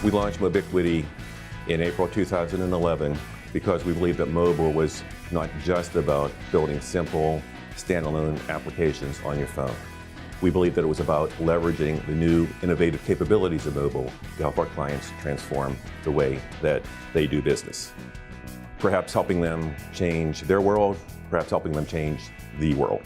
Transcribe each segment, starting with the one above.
We launched Mobiquity in April 2011 because we believed that mobile was not just about building simple, standalone applications on your phone. We believed that it was about leveraging the new innovative capabilities of mobile to help our clients transform the way that they do business. Perhaps helping them change their world, perhaps helping them change the world.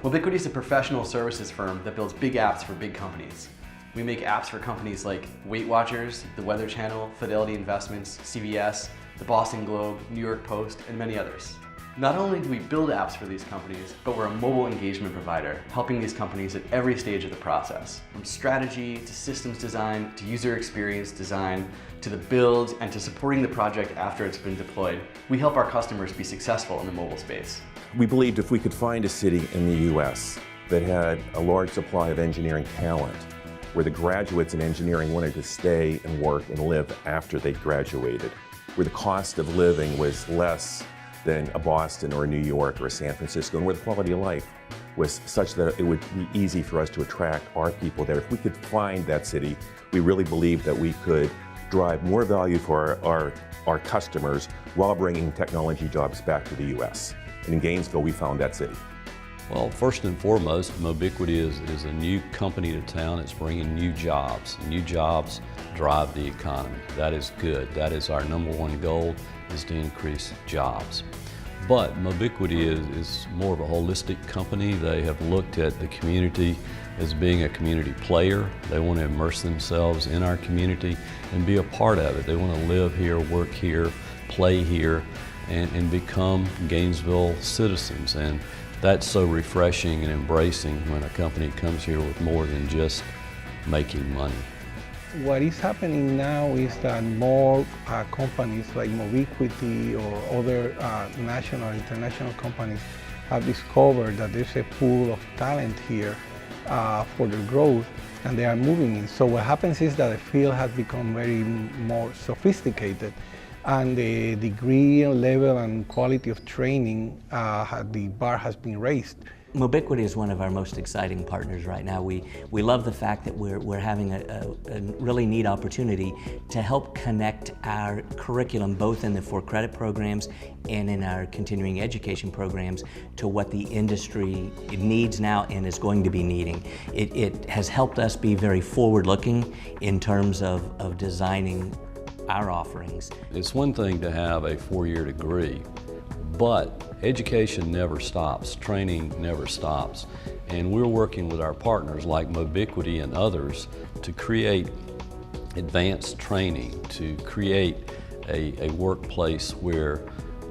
Mobiquity is a professional services firm that builds big apps for big companies. We make apps for companies like Weight Watchers, the Weather Channel, Fidelity Investments, CVS, the Boston Globe, New York Post, and many others. Not only do we build apps for these companies, but we're a mobile engagement provider, helping these companies at every stage of the process. From strategy, to systems design, to user experience design, to the build, and to supporting the project after it's been deployed. We help our customers be successful in the mobile space. We believed if we could find a city in the US that had a large supply of engineering talent, where the graduates in engineering wanted to stay and work and live after they graduated, where the cost of living was less than a Boston or a New York or a San Francisco, and where the quality of life was such that it would be easy for us to attract our people there. If we could find that city, we really believed that we could drive more value for our customers while bringing technology jobs back to the US. And in Gainesville, we found that city. Well, first and foremost, Mobiquity is a new company to town. It's bringing new jobs. New jobs drive the economy. That is good. That is our #1 goal, is to increase jobs. But Mobiquity is more of a holistic company. They have looked at the community as being a community player. They want to immerse themselves in our community and be a part of it. They want to live here, work here, play here, and become Gainesville citizens. And that's so refreshing and embracing when a company comes here with more than just making money. What is happening now is that more companies like Mobiquity or other national and international companies have discovered that there's a pool of talent here for their growth, and they are moving in. So what happens is that the field has become very more sophisticated, and the degree and level and quality of training, the bar has been raised. Mobiquity is one of our most exciting partners right now. We love the fact that we're having a really neat opportunity to help connect our curriculum, both in the 4-credit programs and in our continuing education programs, to what the industry needs now and is going to be needing. It has helped us be very forward-looking in terms of designing our offerings. It's one thing to have a 4-year degree, but education never stops, training never stops. And we're working with our partners like Mobiquity and others to create advanced training, to create a workplace where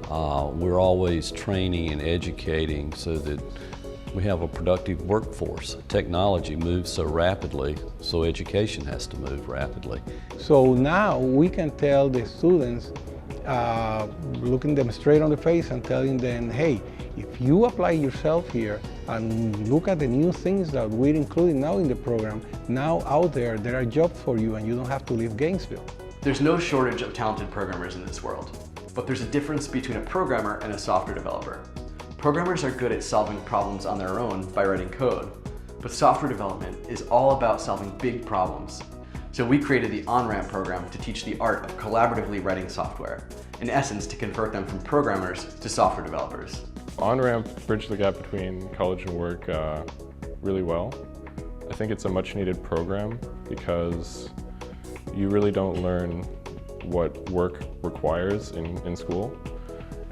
we're always training and educating so that we have a productive workforce. Technology moves so rapidly, so education has to move rapidly. So now we can tell the students, looking them straight on the face and telling them, hey, if you apply yourself here and look at the new things that we're including now in the program, now out there are jobs for you and you don't have to leave Gainesville. There's no shortage of talented programmers in this world, but there's a difference between a programmer and a software developer. Programmers are good at solving problems on their own by writing code, but software development is all about solving big problems. So we created the On-Ramp program to teach the art of collaboratively writing software, in essence to convert them from programmers to software developers. On-Ramp bridged the gap between college and work really well. I think it's a much needed program because you really don't learn what work requires in school.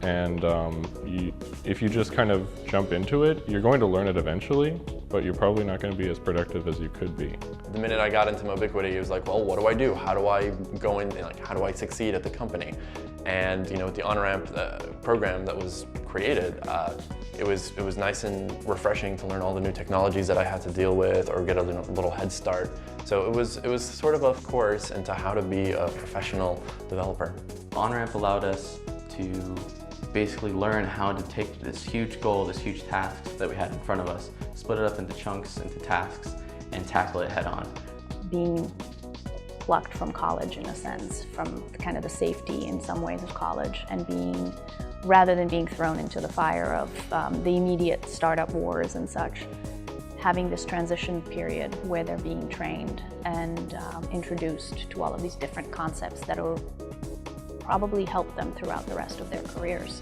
And if you just kind of jump into it, you're going to learn it eventually, but you're probably not going to be as productive as you could be. The minute I got into Mobiquity, it was like, well, what do I do? How do I go in, how do I succeed at the company? And with the On-Ramp program that was created, it was nice and refreshing to learn all the new technologies that I had to deal with or get a little head start. So it was sort of a course into how to be a professional developer. On-Ramp allowed us to basically learn how to take this huge goal, this huge task that we had in front of us, split it up into chunks, into tasks, and tackle it head on. Being plucked from college in a sense, from kind of the safety in some ways of college, and rather than being thrown into the fire of the immediate startup wars and such, having this transition period where they're being trained and introduced to all of these different concepts that will probably help them throughout the rest of their careers.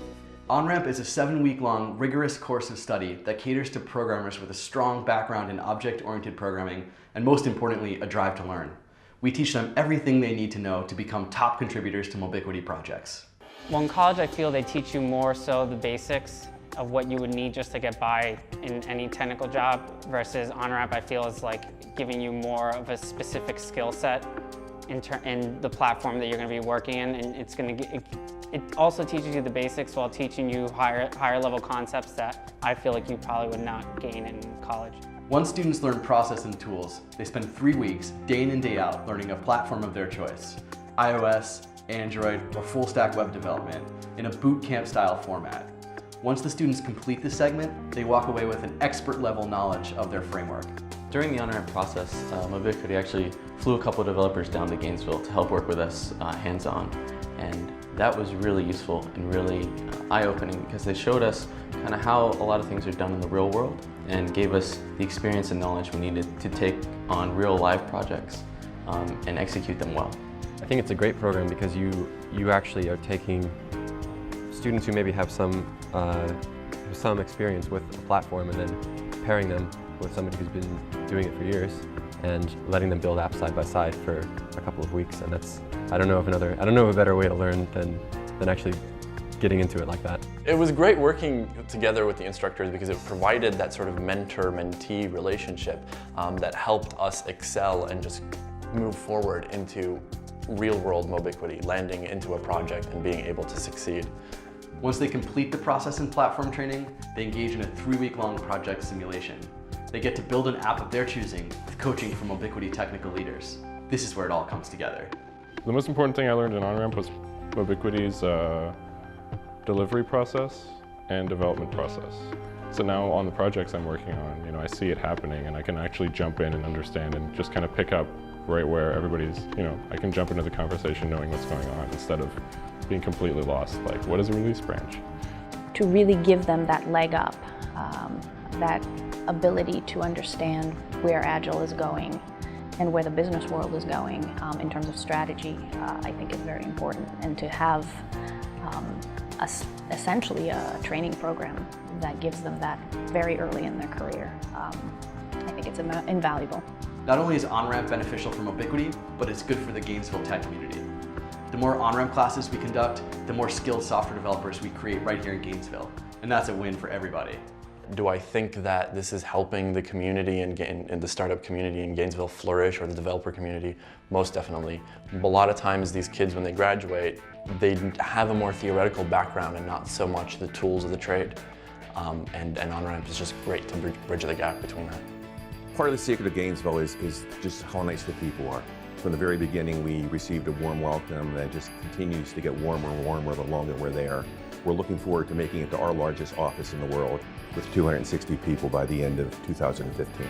OnRamp is a 7-week-long rigorous course of study that caters to programmers with a strong background in object-oriented programming and, most importantly, a drive to learn. We teach them everything they need to know to become top contributors to Mobiquity projects. Well, in college, I feel they teach you more so the basics of what you would need just to get by in any technical job, versus OnRamp, I feel, is like giving you more of a specific skill set in the platform that you're going to be working in, and it also teaches you the basics while teaching you higher level concepts that I feel like you probably would not gain in college. Once students learn process and tools, they spend 3 weeks, day in and day out, learning a platform of their choice: iOS, Android, or full stack web development in a boot camp style format. Once the students complete this segment, they walk away with an expert level knowledge of their framework. During the OnRamp process, Mobiquity actually flew a couple of developers down to Gainesville to help work with us hands-on. And that was really useful and really eye-opening, because they showed us kind of how a lot of things are done in the real world and gave us the experience and knowledge we needed to take on real live projects and execute them well. I think it's a great program because you actually are taking students who maybe have some experience with a platform and then pairing them with somebody who's been doing it for years and letting them build apps side by side for a couple of weeks. And that's, I don't know of a better way to learn than actually getting into it like that. It was great working together with the instructors because it provided that sort of mentor-mentee relationship that helped us excel and just move forward into real-world Mobiquity, landing into a project and being able to succeed. Once they complete the process and platform training, they engage in a 3-week-long project simulation. They get to build an app of their choosing with coaching from Mobiquity technical leaders. This is where it all comes together. The most important thing I learned in OnRamp was Mobiquity's delivery process and development process. So now on the projects I'm working on, I see it happening and I can actually jump in and understand and just kind of pick up right where everybody's, I can jump into the conversation knowing what's going on instead of being completely lost, like what is a release branch? To really give them that leg up, that ability to understand where Agile is going and where the business world is going in terms of strategy, I think is very important. And to have essentially a training program that gives them that very early in their career, I think it's invaluable. Not only is OnRamp beneficial for Mobiquity, but it's good for the Gainesville tech community. The more OnRamp classes we conduct, the more skilled software developers we create right here in Gainesville. And that's a win for everybody. Do I think that this is helping the community and the startup community in Gainesville flourish, or the developer community? Most definitely. A lot of times these kids, when they graduate, they have a more theoretical background and not so much the tools of the trade. And OnRamp is just great to bridge the gap between that. Part of the secret of Gainesville is just how nice the people are. From the very beginning, we received a warm welcome that just continues to get warmer and warmer the longer we're there. We're looking forward to making it to our largest office in the world with 260 people by the end of 2015.